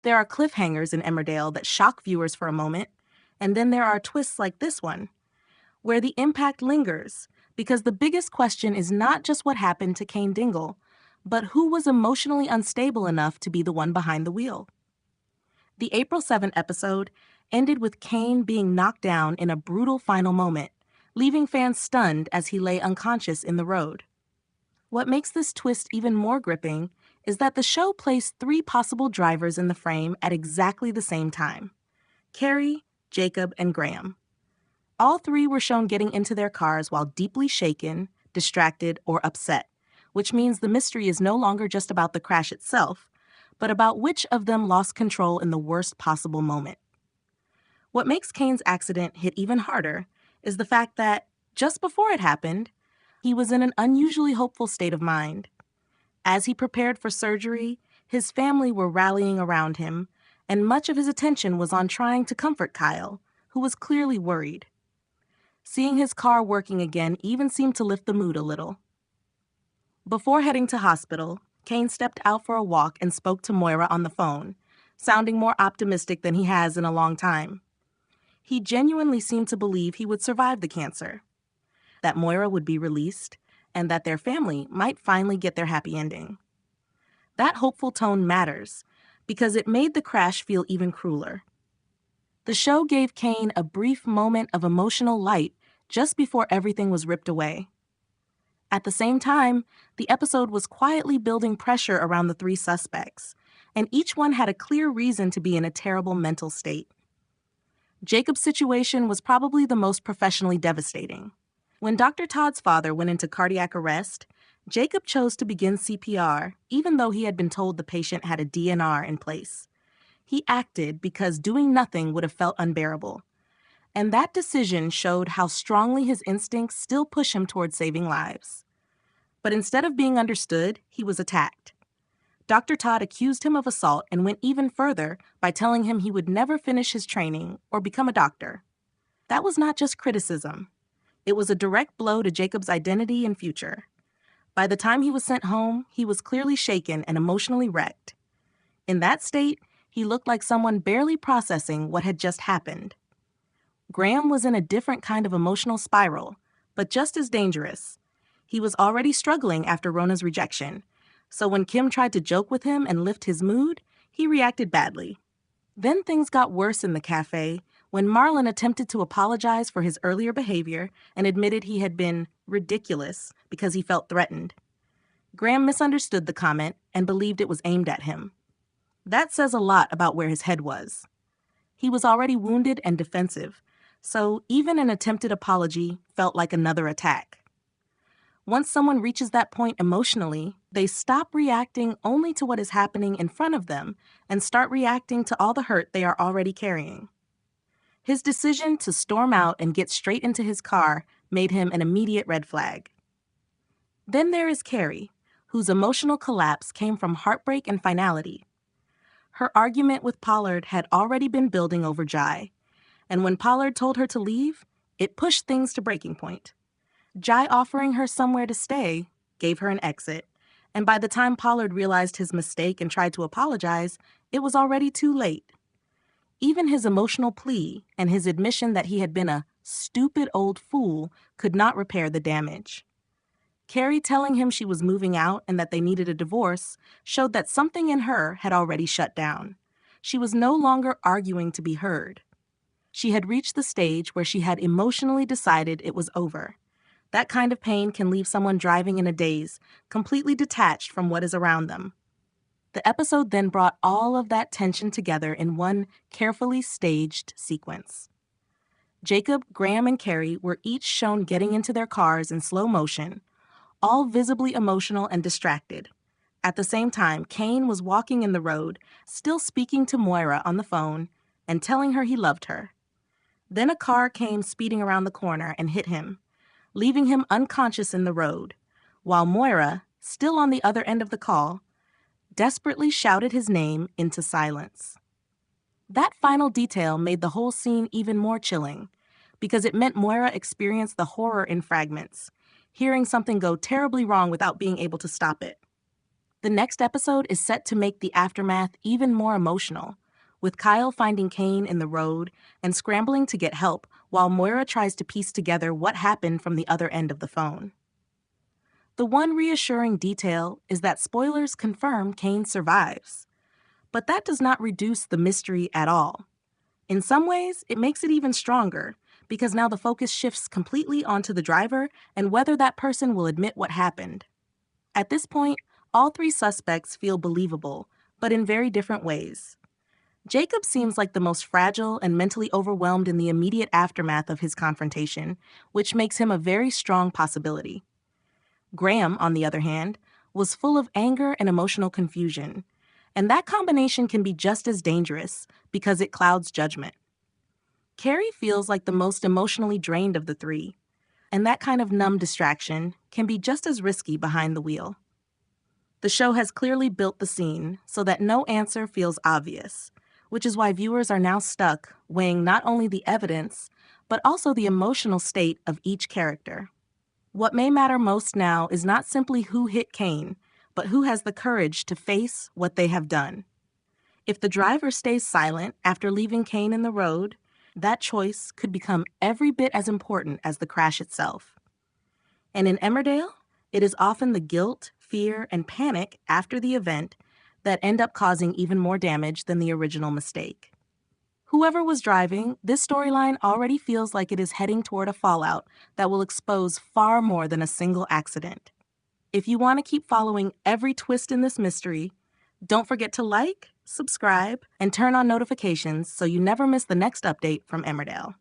There are cliffhangers in Emmerdale that shock viewers for a moment, and then there are twists like this one, where the impact lingers, because the biggest question is not just what happened to Cain Dingle, but who was emotionally unstable enough to be the one behind the wheel. The April 7 episode ended with Cain being knocked down in a brutal final moment, leaving fans stunned as he lay unconscious in the road. What makes this twist even more gripping is that the show placed 3 possible drivers in the frame at exactly the same time: Kerry, Jacob, and Graham. All 3 were shown getting into their cars while deeply shaken, distracted, or upset, which means the mystery is no longer just about the crash itself, but about which of them lost control in the worst possible moment. What makes Cain's accident hit even harder is the fact that, just before it happened, he was in an unusually hopeful state of mind. As he prepared for surgery, his family were rallying around him, and much of his attention was on trying to comfort Kyle, who was clearly worried. Seeing his car working again even seemed to lift the mood a little. Before heading to hospital, Cain stepped out for a walk and spoke to Moira on the phone, sounding more optimistic than he has in a long time. He genuinely seemed to believe he would survive the cancer, that Moira would be released, and that their family might finally get their happy ending. That hopeful tone matters because it made the crash feel even crueler. The show gave Cain a brief moment of emotional light just before everything was ripped away. At the same time, the episode was quietly building pressure around the 3 suspects, and each one had a clear reason to be in a terrible mental state. Jacob's situation was probably the most professionally devastating. When Dr. Todd's father went into cardiac arrest, Jacob chose to begin CPR even though he had been told the patient had a DNR in place. He acted because doing nothing would have felt unbearable. And that decision showed how strongly his instincts still push him toward saving lives. But instead of being understood, he was attacked. Dr. Todd accused him of assault and went even further by telling him he would never finish his training or become a doctor. That was not just criticism. It was a direct blow to Jacob's identity and future. By the time he was sent home, he was clearly shaken and emotionally wrecked. In that state, he looked like someone barely processing what had just happened. Graham was in a different kind of emotional spiral, but just as dangerous. He was already struggling after Rona's rejection, so when Kim tried to joke with him and lift his mood, he reacted badly. Then things got worse in the cafe when Marlon attempted to apologize for his earlier behavior and admitted he had been ridiculous because he felt threatened. Graham misunderstood the comment and believed it was aimed at him. That says a lot about where his head was. He was already wounded and defensive, so even an attempted apology felt like another attack. Once someone reaches that point emotionally, they stop reacting only to what is happening in front of them and start reacting to all the hurt they are already carrying. His decision to storm out and get straight into his car made him an immediate red flag. Then there is Kerry, whose emotional collapse came from heartbreak and finality. Her argument with Pollard had already been building over Jai, and when Pollard told her to leave, it pushed things to breaking point. Jai offering her somewhere to stay gave her an exit, and by the time Pollard realized his mistake and tried to apologize, it was already too late. Even his emotional plea and his admission that he had been a stupid old fool could not repair the damage. Kerry telling him she was moving out and that they needed a divorce showed that something in her had already shut down. She was no longer arguing to be heard. She had reached the stage where she had emotionally decided it was over. That kind of pain can leave someone driving in a daze, completely detached from what is around them. The episode then brought all of that tension together in one carefully staged sequence. Jacob, Graham, and Kerry were each shown getting into their cars in slow motion, all visibly emotional and distracted. At the same time, Cain was walking in the road, still speaking to Moira on the phone and telling her he loved her. Then a car came speeding around the corner and hit him, leaving him unconscious in the road, while Moira, still on the other end of the call, desperately shouted his name into silence. That final detail made the whole scene even more chilling, because it meant Moira experienced the horror in fragments, hearing something go terribly wrong without being able to stop it. The next episode is set to make the aftermath even more emotional, with Kyle finding Cain in the road and scrambling to get help while Moira tries to piece together what happened from the other end of the phone. The one reassuring detail is that spoilers confirm Cain survives. But that does not reduce the mystery at all. In some ways, it makes it even stronger, because now the focus shifts completely onto the driver and whether that person will admit what happened. At this point, all three suspects feel believable, but in very different ways. Jacob seems like the most fragile and mentally overwhelmed in the immediate aftermath of his confrontation, which makes him a very strong possibility. Graham, on the other hand, was full of anger and emotional confusion, and that combination can be just as dangerous because it clouds judgment. Kerry feels like the most emotionally drained of the three, and that kind of numb distraction can be just as risky behind the wheel. The show has clearly built the scene so that no answer feels obvious, which is why viewers are now stuck weighing not only the evidence, but also the emotional state of each character. What may matter most now is not simply who hit Cain, but who has the courage to face what they have done. If the driver stays silent after leaving Cain in the road, that choice could become every bit as important as the crash itself. And in Emmerdale, it is often the guilt, fear, and panic after the event that end up causing even more damage than the original mistake. Whoever was driving, this storyline already feels like it is heading toward a fallout that will expose far more than a single accident. If you want to keep following every twist in this mystery, don't forget to like, subscribe, and turn on notifications so you never miss the next update from Emmerdale.